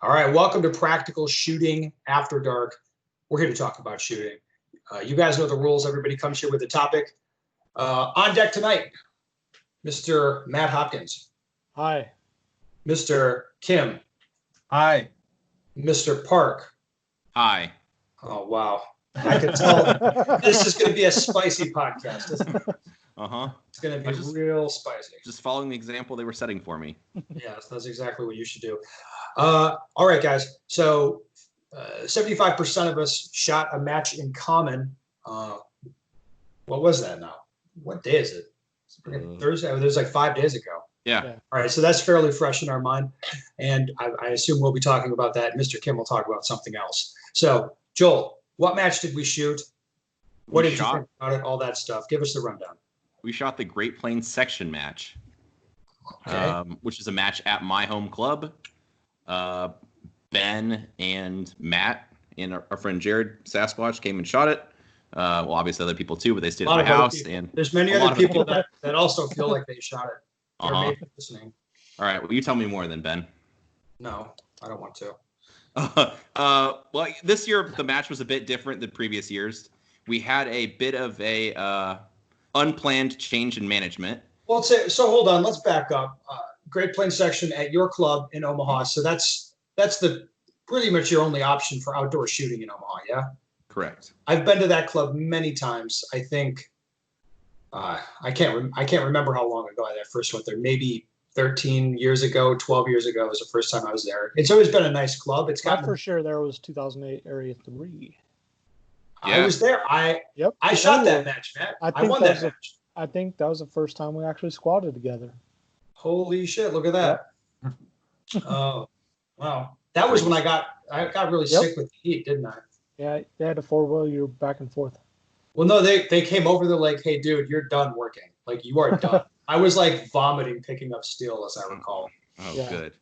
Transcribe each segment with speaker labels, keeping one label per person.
Speaker 1: All right, welcome to Practical Shooting After Dark. We're here to talk about shooting. You guys know the rules. Everybody comes here with a topic. On deck tonight, Mr. Matt Hopkins.
Speaker 2: Hi.
Speaker 1: Mr. Kim.
Speaker 3: Hi.
Speaker 1: Mr. Park.
Speaker 3: Hi.
Speaker 1: Oh, wow. I can tell this is going to be a spicy podcast, isn't it?
Speaker 3: Uh-huh.
Speaker 1: It's going to be real spicy.
Speaker 3: Just following the example they were setting for me.
Speaker 1: Yes, that's exactly what you should do. All right, guys. So 75% of us shot a match in common. What was that now? What day is it? Thursday? It was like 5 days ago.
Speaker 3: Yeah.
Speaker 1: All right, so that's fairly fresh in our mind. And I assume we'll be talking about that. Mr. Kim will talk about something else. So, Joel, what match did we shoot? What did you think about it? All that stuff. Give us the rundown.
Speaker 3: We shot the Great Plains section match,
Speaker 1: okay.
Speaker 3: Which is a match at my home club. Ben and Matt and our friend Jared Sasquatch came and shot it. Well, obviously other people too, but they stayed at my house. And
Speaker 1: there's many other people that also feel like they shot it. Or maybe listening.
Speaker 3: All right, well, you tell me more then, Ben.
Speaker 1: No, I don't want to.
Speaker 3: Well, this year the match was a bit different than previous years. We had a bit of a unplanned change in management.
Speaker 1: Well, so hold on. Let's back up. Great Plains section at your club in Omaha. So that's the pretty much your only option for outdoor shooting in Omaha. Yeah.
Speaker 3: Correct.
Speaker 1: I've been to that club many times. I think I can't remember how long ago I first went there. Maybe 13 years ago, 12 years ago was the first time I was there. It's always been a nice club. It's got
Speaker 2: for sure. There was 2008 Area 3.
Speaker 1: Yeah. I was there. I shot that match, Matt. I won that match.
Speaker 2: I think that was the first time we actually squatted together.
Speaker 1: Holy shit! Look at that. Oh, wow. That was when I got really sick with the heat, didn't I?
Speaker 2: Yeah, they had to four-wheel you back and forth.
Speaker 1: Well, no, they came over. They're like, "Hey, dude, you're done working. Like, you are done." I was like vomiting, picking up steel, as I recall.
Speaker 3: Oh, yeah. Good.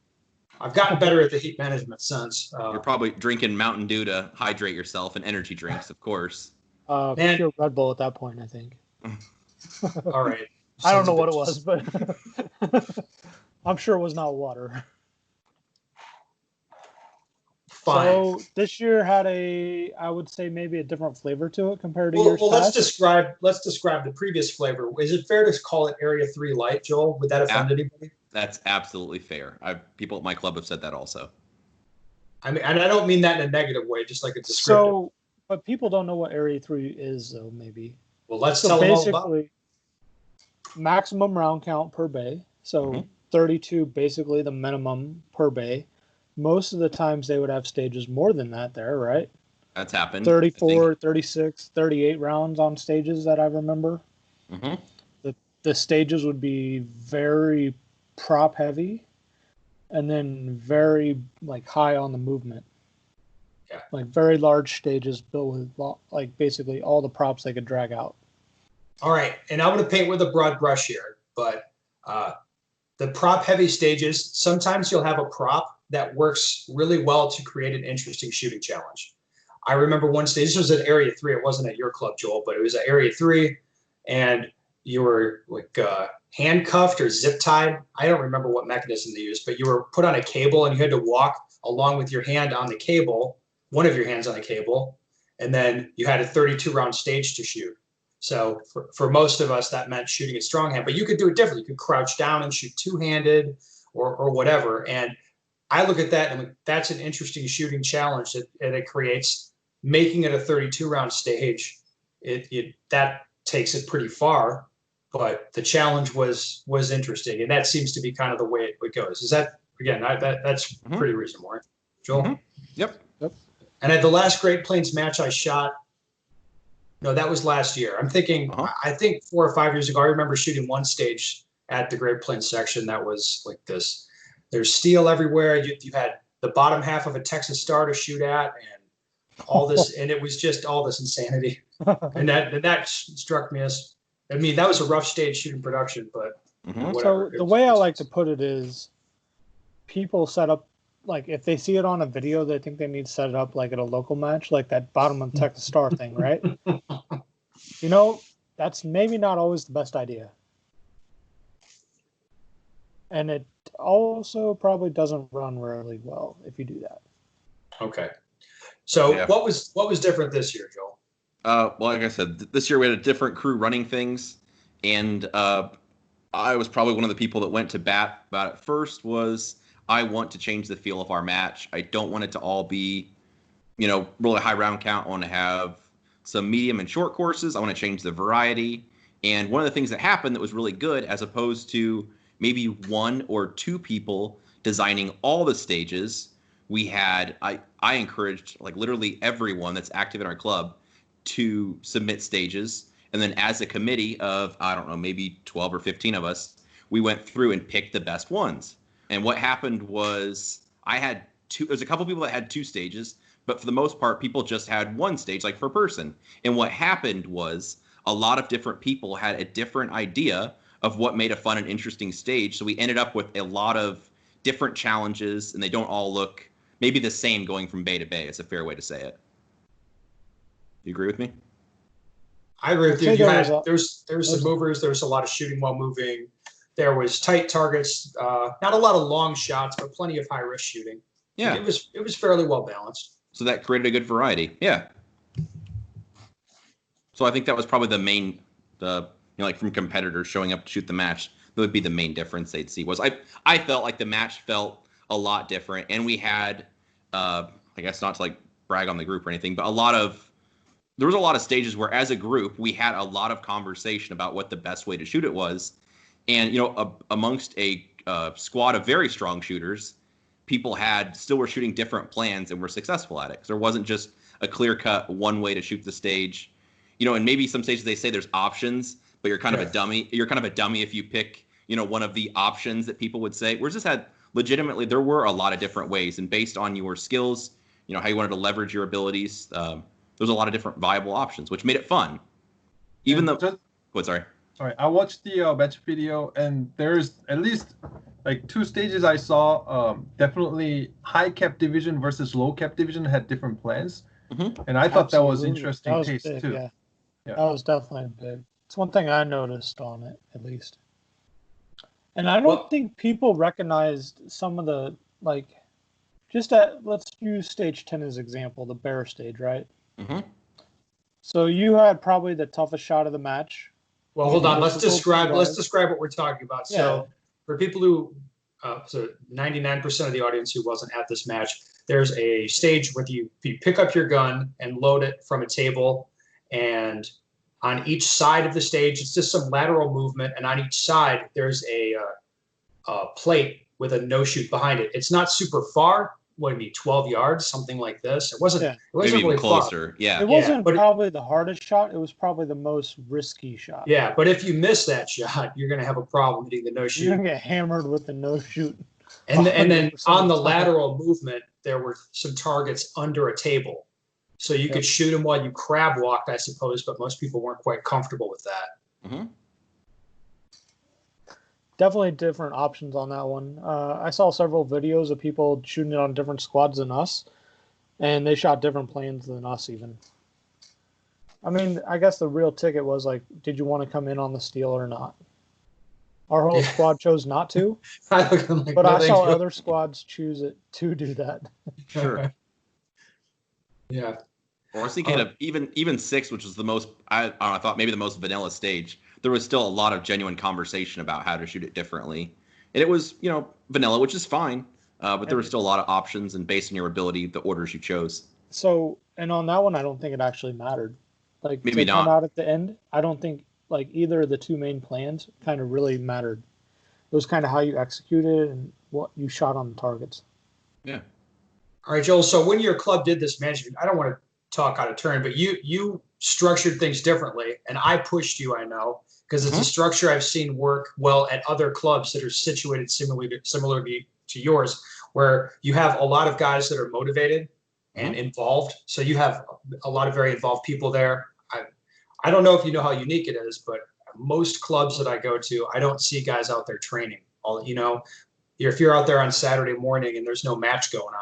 Speaker 1: I've gotten better at the heat management since.
Speaker 3: You're probably drinking Mountain Dew to hydrate yourself and energy drinks, of course.
Speaker 2: Pure Red Bull at that point, I think.
Speaker 1: All right.
Speaker 2: I don't know what it was, but I'm sure it was not water.
Speaker 1: Fine.
Speaker 2: So this year had I would say maybe a different flavor to it compared to years past.
Speaker 1: Let's describe the previous flavor. Is it fair to call it Area 3 Light, Joel? Would that offend anybody?
Speaker 3: That's absolutely fair. People at my club have said that also.
Speaker 1: I mean, and I don't mean that in a negative way, just like a descriptive.
Speaker 2: So, but people don't know what Area 3 is, though, maybe.
Speaker 1: Well, let's tell them all about it.
Speaker 2: Maximum round count per bay. So 32, basically the minimum per bay. Most of the times they would have stages more than that there, right?
Speaker 3: That's happened.
Speaker 2: 34, 36, 38 rounds on stages that I remember.
Speaker 3: Mm-hmm.
Speaker 2: The stages would be very prop heavy and then very high on the movement.
Speaker 1: Yeah.
Speaker 2: Like very large stages built with basically all the props they could drag out.
Speaker 1: All right. And I'm going to paint with a broad brush here, but the prop heavy stages, sometimes you'll have a prop that works really well to create an interesting shooting challenge. I remember one stage, this was at Area 3. It wasn't at your club, Joel, but it was at Area 3, and you were handcuffed or zip tied. I don't remember what mechanism they used, but you were put on a cable and you had to walk along with your hand on the cable, one of your hands on the cable, and then you had a 32-round stage to shoot. So for most of us, that meant shooting a strong hand, but you could do it differently. You could crouch down and shoot two-handed or whatever. And I look at that and I'm like, that's an interesting shooting challenge that it creates. Making it a 32-round stage, that takes it pretty far, but the challenge was interesting, and that seems to be kind of the way it goes. Is that, again, that's pretty reasonable, right? Joel?
Speaker 3: Mm-hmm. Yep.
Speaker 1: And at the last Great Plains match I shot, no, that was last year. I'm thinking, I think 4 or 5 years ago, I remember shooting one stage at the Great Plains section that was like this. There's steel everywhere. You had the bottom half of a Texas Star to shoot at, and all this, and it was just all this insanity. And that struck me as, I mean, that was a rough stage shooting production, but whatever.
Speaker 2: So the way I like to put it is, people set up, if they see it on a video, they think they need to set it up at a local match, like that bottom of Texas Star thing, right? That's maybe not always the best idea. And it also probably doesn't run really well if you do that.
Speaker 1: Okay. So
Speaker 3: Yeah.
Speaker 1: what was different this year, Joel?
Speaker 3: Well, like I said, this year we had a different crew running things, and I was probably one of the people that went to bat about it first. Was I want to change the feel of our match. I don't want it to all be, really high round count. I want to have some medium and short courses. I want to change the variety. And one of the things that happened that was really good, as opposed to maybe one or two people designing all the stages, we had I encouraged like literally everyone that's active in our club to submit stages. And then as a committee of, I don't know, maybe 12 or 15 of us, we went through and picked the best ones. And what happened was there's a couple people that had two stages, but for the most part, people just had one stage, like per person. And what happened was a lot of different people had a different idea of what made a fun and interesting stage. So we ended up with a lot of different challenges, and they don't all look maybe the same going from bay to bay. It's a fair way to say it. You agree with me?
Speaker 1: I agree with you. There's some movers. There was a lot of shooting while moving. There was tight targets, not a lot of long shots, but plenty of high risk shooting.
Speaker 3: Yeah,
Speaker 1: it was fairly well balanced.
Speaker 3: So that created a good variety. Yeah. So I think that was probably the main, like from competitors showing up to shoot the match, that would be the main difference they'd see. Was I felt like the match felt a lot different, and we had, I guess not to like brag on the group or anything, but there was a lot of stages where as a group we had a lot of conversation about what the best way to shoot it was. And amongst a squad of very strong shooters, people still were shooting different plans and were successful at it, because there wasn't just a clear cut one way to shoot the stage. And maybe some stages they say there's options, but you're kind of a dummy. You're kind of a dummy if you pick one of the options that people would say. Whereas this had legitimately, there were a lot of different ways, and based on your skills, how you wanted to leverage your abilities, there's a lot of different viable options, which made it fun. Even though, sorry.
Speaker 4: Sorry, I watched the match video, and there's at least like two stages I saw. Definitely high cap division versus low cap division had different plans, and I thought that was interesting taste too.
Speaker 2: Yeah, that was definitely big. It's one thing I noticed on it, at least. And I don't think people recognized some of the let's use stage 10 as example, the bear stage, right?
Speaker 3: Mm-hmm.
Speaker 1: So
Speaker 2: you had probably the toughest shot of the match.
Speaker 1: Well, hold on. Let's describe what we're talking about.
Speaker 2: Yeah.
Speaker 1: So for people who, so 99% of the audience who wasn't at this match, there's a stage where you pick up your gun and load it from a table, and on each side of the stage, it's just some lateral movement, and on each side there's a plate with a no shoot behind it. It's not super far. What would it be, 12 yards, something like this? It wasn't.
Speaker 2: Yeah.
Speaker 1: It wasn't
Speaker 3: maybe
Speaker 1: really
Speaker 3: even closer.
Speaker 1: far.
Speaker 3: Yeah.
Speaker 2: It wasn't probably the hardest shot. It was probably the most risky shot.
Speaker 1: Yeah, but if you miss that shot, you're going to have a problem hitting the no shoot.
Speaker 2: You're going to get hammered with the no shoot.
Speaker 1: And then on the lateral movement, there were some targets under a table. So you could shoot them while you crab walked, I suppose, but most people weren't quite comfortable with that.
Speaker 3: Mm-hmm.
Speaker 2: Definitely different options on that one. I saw several videos of people shooting it on different squads than us, and they shot different plans than us even. I mean, I guess the real ticket was did you want to come in on the steal or not? Our whole squad chose not to, but I saw other squads choose it to do that.
Speaker 3: Sure.
Speaker 1: Yeah.
Speaker 3: Or I was thinking of even 6, which was the most, I thought maybe the most vanilla stage. There was still a lot of genuine conversation about how to shoot it differently. And it was, vanilla, which is fine. But there was still a lot of options, and based on your ability, the orders you chose.
Speaker 2: So, and on that one, I don't think it actually mattered.
Speaker 3: Maybe not.
Speaker 2: Come out at the end, I don't think either of the two main plans kind of really mattered. It was kind of how you executed and what you shot on the targets.
Speaker 3: Yeah.
Speaker 1: All right, Joel. So when your club did this management, I don't want to talk out of turn, but you structured things differently, and I pushed you, I know, because it's a structure I've seen work well at other clubs that are situated similarly to yours, where you have a lot of guys that are motivated and involved. So you have a lot of very involved people there. I don't know if you know how unique it is, but most clubs that I go to, I don't see guys out there training. If you're out there on Saturday morning and there's no match going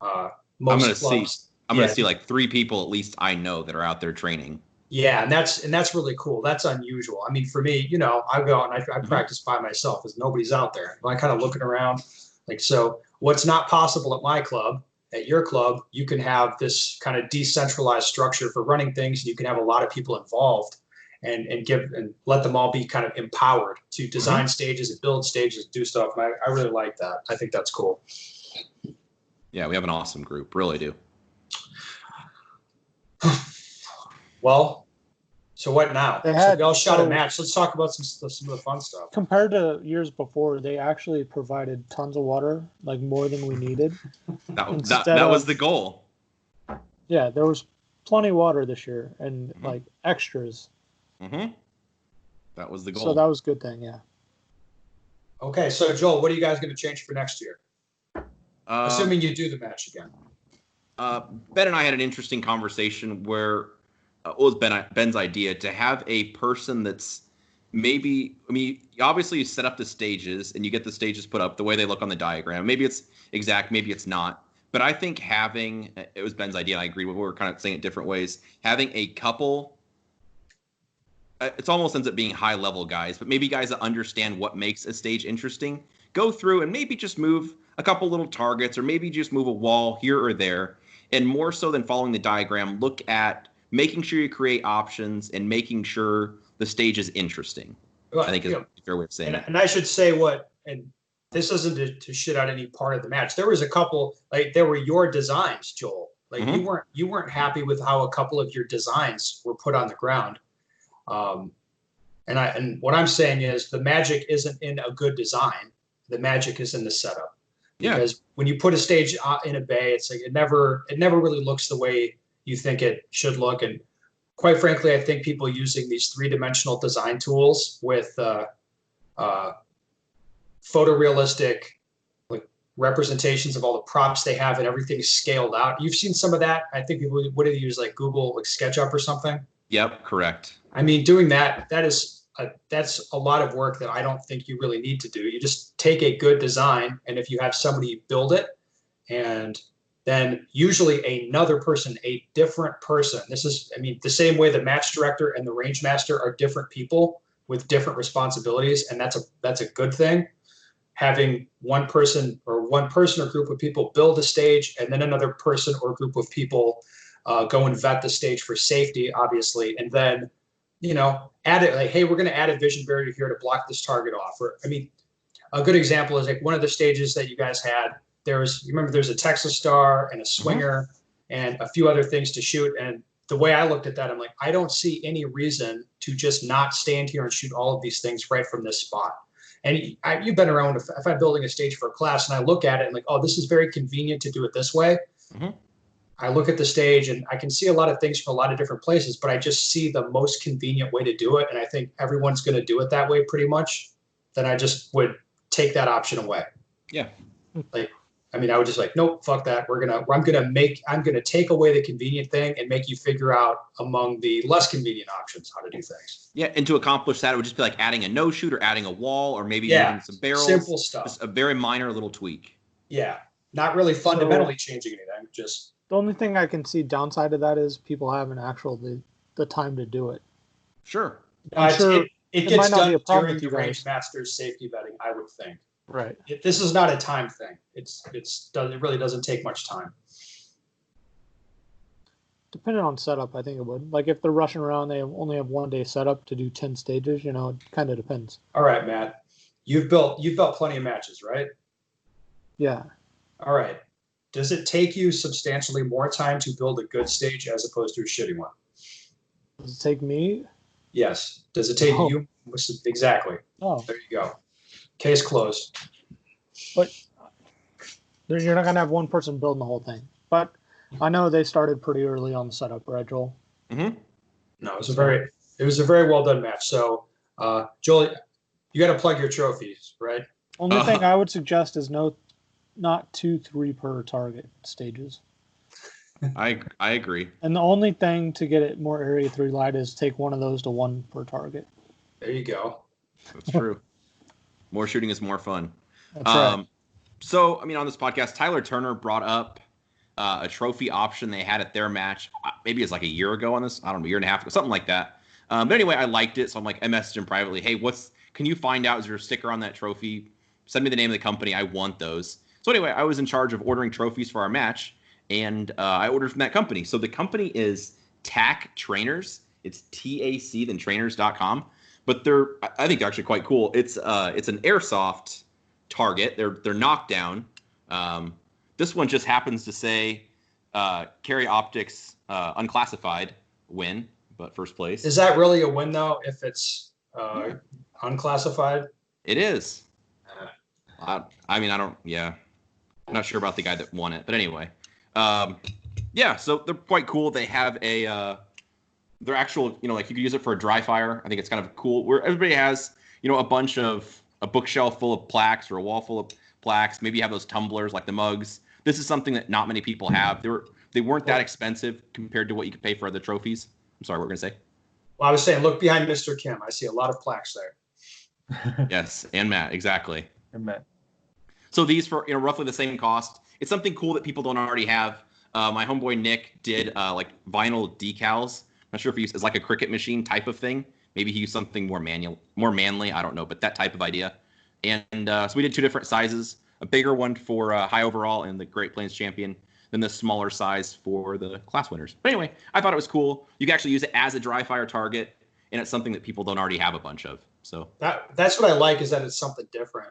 Speaker 1: on, most clubs.
Speaker 3: I'm going to see 3 people at least I know that are out there training.
Speaker 1: Yeah, and that's really cool. That's unusual. I mean, for me, I go out and I practice by myself because nobody's out there. I'm kind of looking around, like, so what's not possible at my club, at your club, you can have this kind of decentralized structure for running things. And you can have a lot of people involved and let them all be kind of empowered to design stages and build stages, do stuff. And I really like that. I think that's cool.
Speaker 3: Yeah, we have an awesome group. Really do.
Speaker 1: Well, so what now? So we all shot a
Speaker 2: so-
Speaker 1: match. Let's talk about some of the fun stuff.
Speaker 2: Compared to years before, they actually provided tons of water, like more than we needed.
Speaker 3: That was the goal.
Speaker 2: Yeah, there was plenty of water this year and like extras.
Speaker 3: That was the goal.
Speaker 2: So that was a good thing, yeah.
Speaker 1: Okay, so Joel, what are you guys going to change for next year? Assuming you do the match again.
Speaker 3: Ben and I had an interesting conversation where it was Ben's idea to have a person that's maybe, obviously you set up the stages and you get the stages put up the way they look on the diagram. Maybe it's exact, maybe it's not. But I think it was Ben's idea, and I agree with, we were kind of saying it different ways, having a couple, it almost ends up being high-level guys, but maybe guys that understand what makes a stage interesting, go through and maybe just move a couple little targets or maybe just move a wall here or there. And more so than following the diagram, look at making sure you create options and making sure the stage is interesting.
Speaker 1: Well,
Speaker 3: I think is a fair way of saying it.
Speaker 1: And I should say and this isn't to shit out any part of the match. There was a couple, like, there were your designs, Joel. Like, you weren't happy with how a couple of your designs were put on the ground. And what I'm saying is the magic isn't in a good design. The magic is in the setup. Because when you put a stage in a bay, it's like it never really looks the way you think it should look. And quite frankly, I think people using these three-dimensional design tools with photorealistic like representations of all the props they have and everything's scaled out. You've seen some of that. I think people would have used like Google like SketchUp or something.
Speaker 3: Yep, correct.
Speaker 1: I mean, doing that's a lot of work that I don't think you really need to do. You just take a good design, and if you have somebody build it, and then usually another person, a different person. This is, the same way the match director and the range master are different people with different responsibilities, and that's a good thing. Having one person or group of people build a stage, and then another person or group of people go and vet the stage for safety, obviously, and then add it like, hey, we're going to add a vision barrier here to block this target off. Or a good example is like one of the stages that you guys had. There's a Texas Star and a Swinger and a few other things to shoot. And the way I looked at that, I'm like, I don't see any reason to just not stand here and shoot all of these things right from this spot. And you've been around, if I'm building a stage for a class and I look at it and like, oh, this is very convenient to do it this way. I look at the stage and I can see a lot of things from a lot of different places, but I just see the most convenient way to do it. And I think everyone's going to do it that way pretty much. Then I just would take that option away.
Speaker 3: Yeah.
Speaker 1: I would just like, nope, fuck that. I'm going to take away the convenient thing and make you figure out among the less convenient options how to do things.
Speaker 3: Yeah. And to accomplish that, it would just be like adding a no shoot or adding a wall or maybe moving some barrels.
Speaker 1: Simple stuff.
Speaker 3: Just a very minor little tweak.
Speaker 1: Yeah. Not really fundamentally changing anything. Just.
Speaker 2: The only thing I can see downside of that is people having the time to do it.
Speaker 3: Sure.
Speaker 2: It
Speaker 1: gets done during
Speaker 2: the
Speaker 1: range master's safety vetting, I would think.
Speaker 2: Right.
Speaker 1: This is not a time thing. It really doesn't take much time.
Speaker 2: Depending on setup, I think it would. Like if they're rushing around, they only have 1 day setup to do 10 stages. It kind of depends.
Speaker 1: All right, Matt. You've built plenty of matches, right?
Speaker 2: Yeah.
Speaker 1: All right. Does it take you substantially more time to build a good stage as opposed to a shitty one?
Speaker 2: Does it take me?
Speaker 1: Yes. Does it take you? Exactly.
Speaker 2: Oh.
Speaker 1: There you go. Case closed.
Speaker 2: But you're not going to have one person building the whole thing. But I know they started pretty early on the setup, right, Joel?
Speaker 1: No, it was a very well done match. So, Joel, you got to plug your trophies, right?
Speaker 2: Only thing I would suggest is not 2-3 per target stages.
Speaker 3: I agree.
Speaker 2: And the only thing to get it more area 3 light is take one of those to 1 per target.
Speaker 1: There you go.
Speaker 3: That's true. More shooting is more fun.
Speaker 2: That's right.
Speaker 3: So, on this podcast, Tyler Turner brought up a trophy option they had at their match. Maybe it's like a year ago on this. I don't know, a year and a half ago, something like that. But anyway, I liked it. So I'm like, I messaged him privately. Hey, can you find out, is there a sticker on that trophy? Send me the name of the company. I want those. So anyway, I was in charge of ordering trophies for our match, and I ordered from that company. So the company is TAC Trainers. It's TAC, then trainers.com. But I think they're actually quite cool. It's an airsoft target. They're knockdown. This one just happens to say Carry Optics unclassified win, but first place.
Speaker 1: Is that really a win though? If it's unclassified,
Speaker 3: it is. I mean, I'm not sure about the guy that won it, but anyway, yeah. So they're quite cool. They have they're actual, like you could use it for a dry fire. I think it's kind of cool where everybody has, a bookshelf full of plaques or a wall full of plaques. Maybe you have those tumblers like the mugs. This is something that not many people have. They weren't that expensive compared to what you could pay for other trophies. I'm sorry, what were we gonna say?
Speaker 1: Well, I was saying, look behind Mr. Kim. I see a lot of plaques there.
Speaker 3: Yes, and Matt, exactly.
Speaker 4: And Matt.
Speaker 3: So these for roughly the same cost. It's something cool that people don't already have. My homeboy Nick did like vinyl decals. I'm not sure if he used it's like a cricket machine type of thing. Maybe he used something more manly. I don't know, but that type of idea. And so we did two different sizes: a bigger one for high overall and the Great Plains champion, then the smaller size for the class winners. But anyway, I thought it was cool. You can actually use it as a dry fire target, and it's something that people don't already have a bunch of. So
Speaker 1: that's what I like, is that it's something different.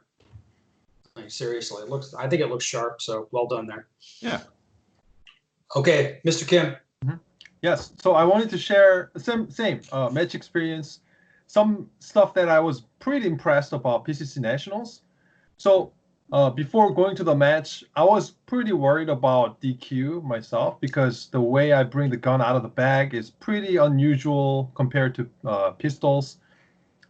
Speaker 1: Like seriously, I think it looks sharp. So well done there.
Speaker 3: Yeah.
Speaker 1: Okay, Mr. Kim.
Speaker 4: Yes, so I wanted to share same match experience, some stuff that I was pretty impressed about PCC Nationals. So before going to the match, I was pretty worried about DQ myself because the way I bring the gun out of the bag is pretty unusual compared to pistols.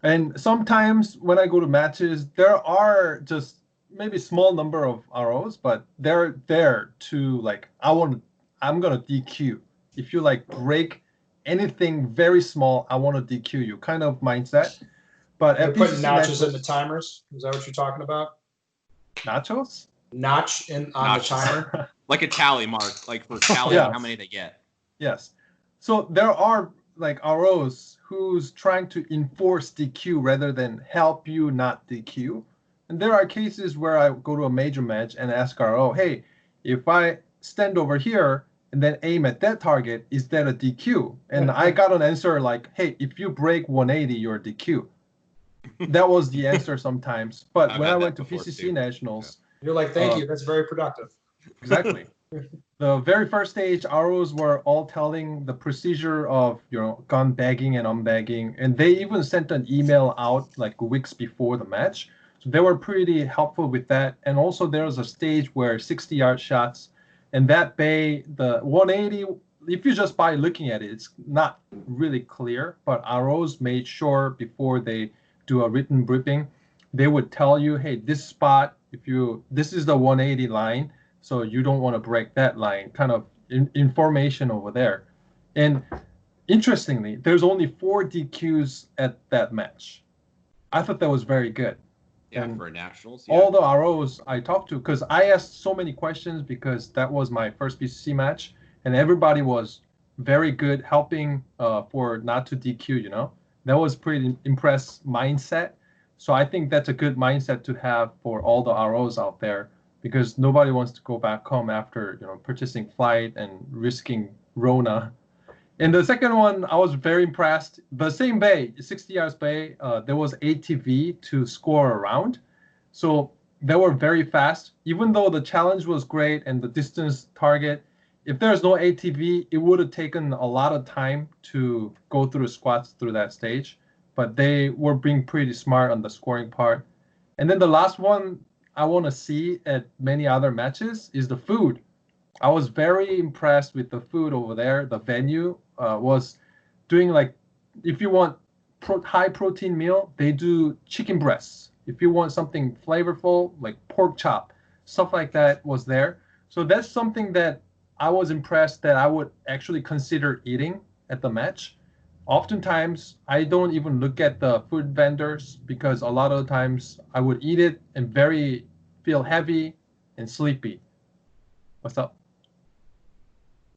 Speaker 4: And sometimes when I go to matches, there are just maybe small number of ROs, but they're there to like, I'm gonna DQ. If you like break anything very small, I want to DQ you kind of mindset. But
Speaker 1: You're putting notches in the timers. Is that what you're talking about?
Speaker 4: Nachos?
Speaker 1: Notch on the timer?
Speaker 3: Like a tally mark, like for tallying how many they get.
Speaker 4: Yes. So there are like ROs who's trying to enforce DQ rather than help you not DQ. And there are cases where I go to a major match and ask RO, hey, if I stand over here and then aim at that target, is that a DQ? And I got an answer like, hey, if you break 180, you're a DQ. That was the answer sometimes. But when I went to PCC Nationals,
Speaker 1: you're like, thank you. That's very productive.
Speaker 4: Exactly. The very first stage, ROs were all telling the procedure of gun bagging and unbagging, and they even sent an email out like weeks before the match. So they were pretty helpful with that. And also there was a stage where 60-yard shots. And that bay, the 180, if you just by looking at it, it's not really clear. But ROs made sure before they do a written briefing, they would tell you, hey, this spot, this is the 180 line, so you don't want to break that line, kind of information over there. And interestingly, there's only 4 DQs at that match. I thought that was very good.
Speaker 3: Yeah,
Speaker 4: and
Speaker 3: for Nationals. Yeah.
Speaker 4: All the ROs I talked to, because I asked so many questions because that was my first PCC match, and everybody was very good helping for not to DQ, That was pretty impressed mindset. So I think that's a good mindset to have for all the ROs out there, because nobody wants to go back home after purchasing flight and risking Rona. And the second one, I was very impressed. The same bay, 60 yards bay, there was ATV to score around. So they were very fast. Even though the challenge was great and the distance target, if there's no ATV, it would have taken a lot of time to go through squats through that stage. But they were being pretty smart on the scoring part. And then the last one I want to see at many other matches is the food. I was very impressed with the food over there. The venue was doing like, if you want high protein meal, they do chicken breasts. If you want something flavorful, like pork chop, stuff like that was there. So that's something that I was impressed that I would actually consider eating at the match. Oftentimes, I don't even look at the food vendors because a lot of the times I would eat it and feel heavy and sleepy. What's up?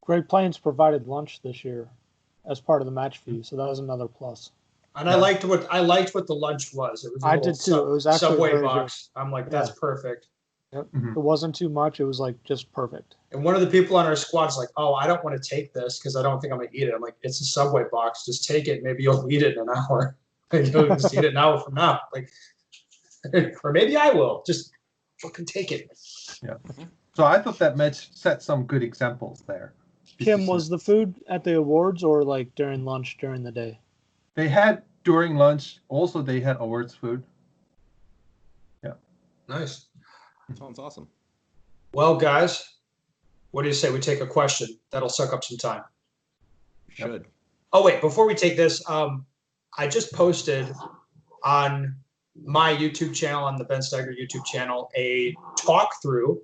Speaker 2: Great Plains provided lunch this year as part of the match fee, so that was another plus.
Speaker 1: And I liked what the lunch was. It was a
Speaker 2: I
Speaker 1: little
Speaker 2: did too. It was actually
Speaker 1: Subway
Speaker 2: very
Speaker 1: box. I'm like, that's perfect.
Speaker 2: Yep.
Speaker 4: Mhm.
Speaker 2: It wasn't too much. It was like just perfect.
Speaker 1: And one of the people on our squad's like, "Oh, I don't want to take this because I don't think I'm gonna eat it." I'm like, "It's a Subway box. Just take it. Maybe you'll eat it in an hour. You'll just eat it an hour from now. Like, or maybe I will. Just fucking take it."
Speaker 4: Yeah. So I thought that match set some good examples there.
Speaker 2: Kim, was the food at the awards or like during lunch during the day?
Speaker 4: They had during lunch. Also, they had awards food. Yeah.
Speaker 1: Nice.
Speaker 3: Sounds awesome.
Speaker 1: Well, guys, what do you say we take a question? That'll suck up some time.
Speaker 3: Should.
Speaker 1: Oh wait, before we take this, I just posted on my YouTube channel, on the Ben Steiger YouTube channel, a talk through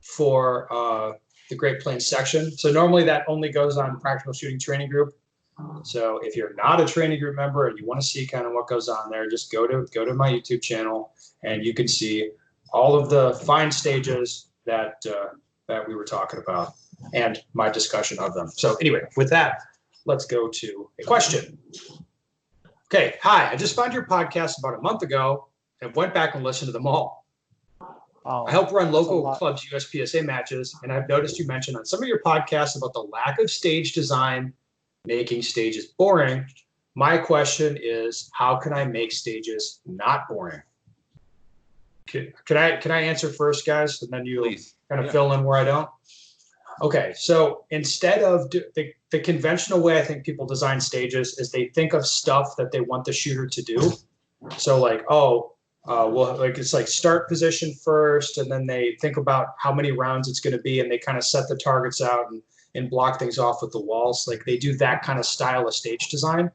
Speaker 1: for the Great Plains section. So normally that only goes on Practical Shooting Training Group. So if you're not a training group member and you want to see kind of what goes on there, just go to my YouTube channel and you can see all of the fine stages that we were talking about and my discussion of them. So anyway, with that, let's go to a question. Okay, hi, I just found your podcast about a month ago and went back and listened to them all.
Speaker 2: Oh,
Speaker 1: I help run local
Speaker 2: lot.
Speaker 1: clubs USPSA matches, and I've noticed you mentioned on some of your podcasts about the lack of stage design making stages boring. My question is, how can I make stages not boring? Can I answer first, guys, and then you
Speaker 3: Please.
Speaker 1: kind of
Speaker 3: Yeah.
Speaker 1: fill in where I don't? Okay, so instead of the conventional way I think people design stages is they think of stuff that they want the shooter to do. So like, well, like it's like start position first, and then they think about how many rounds it's going to be, and they kind of set the targets out and block things off with the walls. Like they do that kind of style of stage design.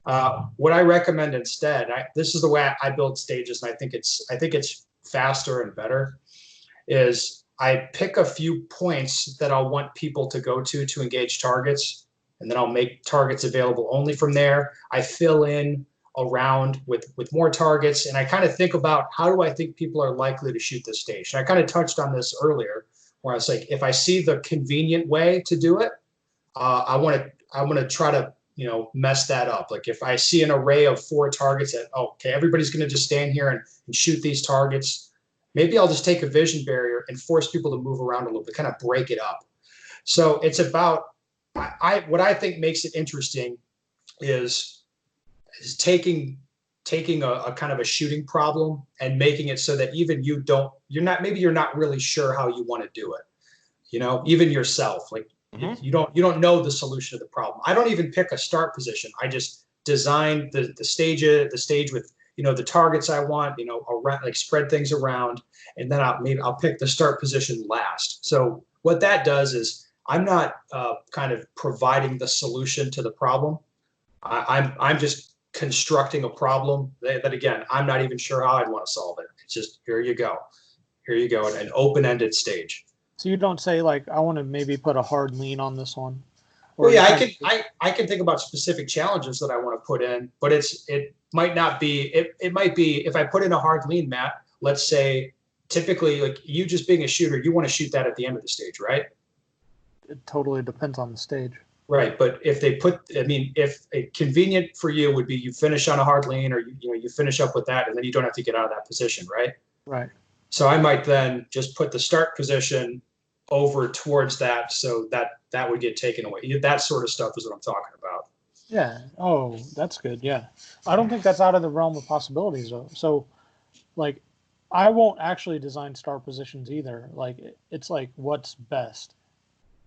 Speaker 1: What I recommend instead, this is the way I build stages, and I think it's faster and better. Is I pick a few points that I'll want people to go to engage targets, and then I'll make targets available only from there. I fill in around with more targets, and I kind of think about how do I think people are likely to shoot this stage. And I kind of touched on this earlier, where I was like, if I see the convenient way to do it, I want to try to mess that up. Like if I see an array of 4 targets that okay, everybody's going to just stand here and shoot these targets. Maybe I'll just take a vision barrier and force people to move around a little bit, kind of break it up. So it's about what I think makes it interesting is taking a kind of a shooting problem and making it so that even you're not really sure how you want to do it. Even yourself, like you don't know the solution to the problem. I don't even pick a start position. I just design the stage with the targets I want, around, like spread things around, and then I'll pick the start position last. So what that does is I'm not kind of providing the solution to the problem. I'm just constructing a problem that again, I'm not even sure how I'd want to solve it. It's just here you go, an open-ended stage.
Speaker 2: So you don't say like, I want to maybe put a hard lean on this one.
Speaker 1: Well, yeah, I can think about specific challenges that I want to put in, but it might not be. It might be if I put in a hard lean, Matt. Let's say typically, like you just being a shooter, you want to shoot that at the end of the stage, right?
Speaker 2: It totally depends on the stage.
Speaker 1: Right, but if a convenient for you would be you finish on a hard lean, or you finish up with that, and then you don't have to get out of that position, right?
Speaker 2: Right.
Speaker 1: So I might then just put the start position over towards that, so that would get taken away. That sort of stuff is what I'm talking about.
Speaker 2: Yeah. Oh, that's good. Yeah. I don't think that's out of the realm of possibilities though. So like I won't actually design start positions either. Like it's like what's best.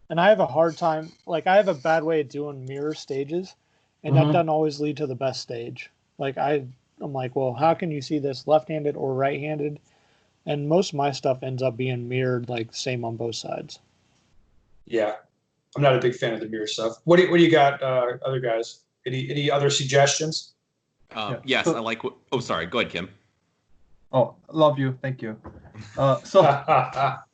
Speaker 2: And I have a hard time, like I have a bad way of doing mirror stages, and that doesn't always lead to the best stage. Like I'm like, well, how can you see this left-handed or right-handed? And most of my stuff ends up being mirrored, like same on both sides.
Speaker 1: Yeah, I'm not a big fan of the mirror stuff. What do you got, other guys? Any other suggestions?
Speaker 3: Yes, I like. Sorry. Go ahead, Kim.
Speaker 4: Oh, love you. Thank you. So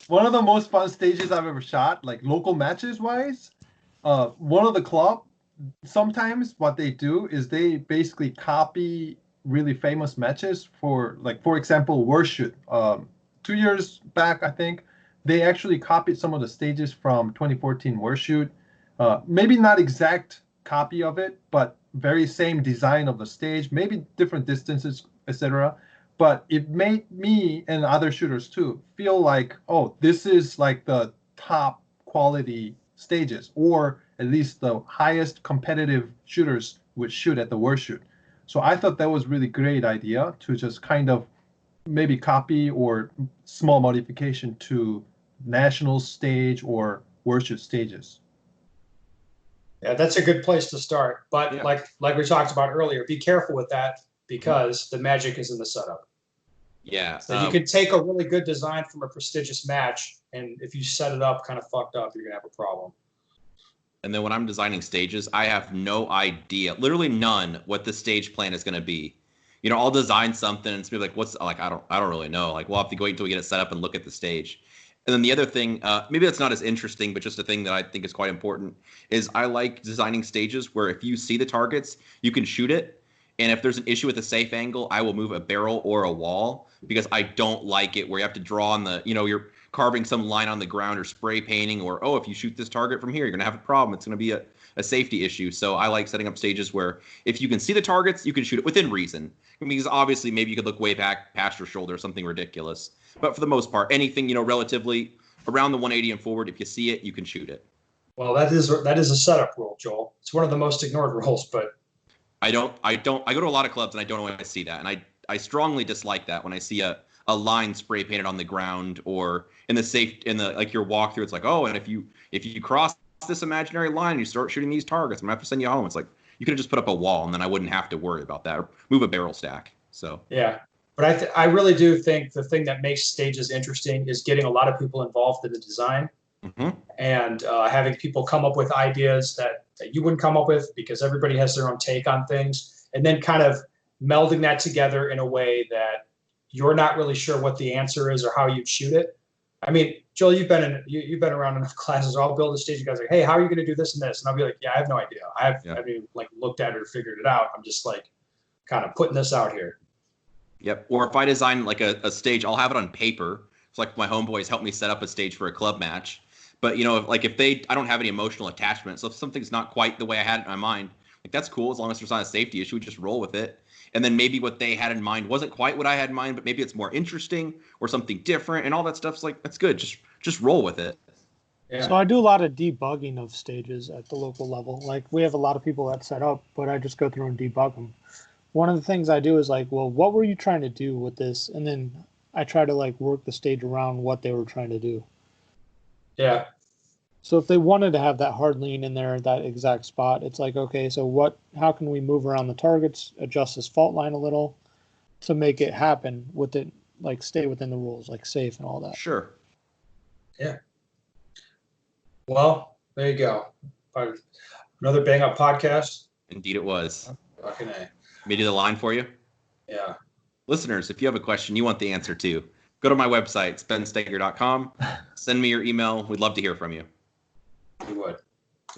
Speaker 4: one of the most fun stages I've ever shot, like local matches wise, one of the club, sometimes what they do is they basically copy really famous matches for example, Worship. 2 years back, I think, they actually copied some of the stages from 2014 Warshoot. Maybe not exact copy of it, but very same design of the stage, maybe different distances, etc. But it made me and other shooters too feel like, oh, this is like the top quality stages, or at least the highest competitive shooters would shoot at the Warshoot. So I thought that was really great idea to just kind of maybe copy or small modification to national stage or Warshoot stages.
Speaker 1: Yeah, that's a good place to start. But
Speaker 3: Yeah.
Speaker 1: like we talked about earlier, be careful with that because the magic is in the setup.
Speaker 3: Yeah.
Speaker 1: So you can take a really good design from a prestigious match, and if you set it up kind of fucked up, you're gonna have a problem.
Speaker 3: And then when I'm designing stages, I have no idea, literally none, what the stage plan is going to be. You know, I'll design something and it's be like, what's like, I don't really know. Like, we'll have to wait until we get it set up and look at the stage. And then the other thing, maybe that's not as interesting, but just a thing that I think is quite important is I like designing stages where if you see the targets, you can shoot it. And if there's an issue with a safe angle, I will move a barrel or a wall because I don't like it where you have to draw on the, you know, you're carving some line on the ground or spray painting or, oh, if you shoot this target from here, you're going to have a problem. It's going to be a safety issue. So I like setting up stages where if you can see the targets, you can shoot it within reason. Because obviously maybe you could look way back past your shoulder or something ridiculous. But for the most part, anything, you know, relatively around the 180 and forward, if you see it, you can shoot it.
Speaker 1: Well, that is a setup rule, Joel. It's one of the most ignored rules, but
Speaker 3: I go to a lot of clubs and I don't always see that. And I strongly dislike that when I see a line spray painted on the ground or in the like your walkthrough, it's like, oh, and if you cross this imaginary line and you start shooting these targets, I'm gonna have to send you home. It's like you could have just put up a wall and then I wouldn't have to worry about that or move a barrel stack. So
Speaker 1: yeah. But I really do think the thing that makes stages interesting is getting a lot of people involved in the design and having people come up with ideas that you wouldn't come up with because everybody has their own take on things, and then kind of melding that together in a way that you're not really sure what the answer is or how you'd shoot it. I mean, Joel, you've been around enough classes. I'll build a stage. You guys are like, hey, how are you going to do this and this? And I'll be like, yeah, I have no idea. I haven't even like looked at it or figured it out. I'm just like kind of putting this out here.
Speaker 3: Yep. Or if I design like a stage, I'll have it on paper. It's like my homeboys help me set up a stage for a club match. But, you know, I don't have any emotional attachment. So if something's not quite the way I had it in my mind, like that's cool. As long as there's not a safety issue, we just roll with it. And then maybe what they had in mind wasn't quite what I had in mind, but maybe it's more interesting or something different and all that stuff's like, that's good. Just roll with it.
Speaker 2: Yeah. So I do a lot of debugging of stages at the local level. Like we have a lot of people that set up, but I just go through and debug them. One of the things I do is like, well, what were you trying to do with this? And then I try to like work the stage around what they were trying to do.
Speaker 1: Yeah.
Speaker 2: So if they wanted to have that hard lean in there at that exact spot, it's like, okay, so how can we move around the targets, adjust this fault line a little to make it happen with it, like stay within the rules, like safe and all that.
Speaker 3: Sure.
Speaker 1: Yeah. Well, there you go. Another bang up podcast.
Speaker 3: Indeed it was.
Speaker 1: Fucking A.
Speaker 3: Me do the line for you?
Speaker 1: Yeah.
Speaker 3: Listeners, if you have a question you want the answer to, go to my website, spensteger.com. Send me your email. We'd love to hear from you.
Speaker 1: We would.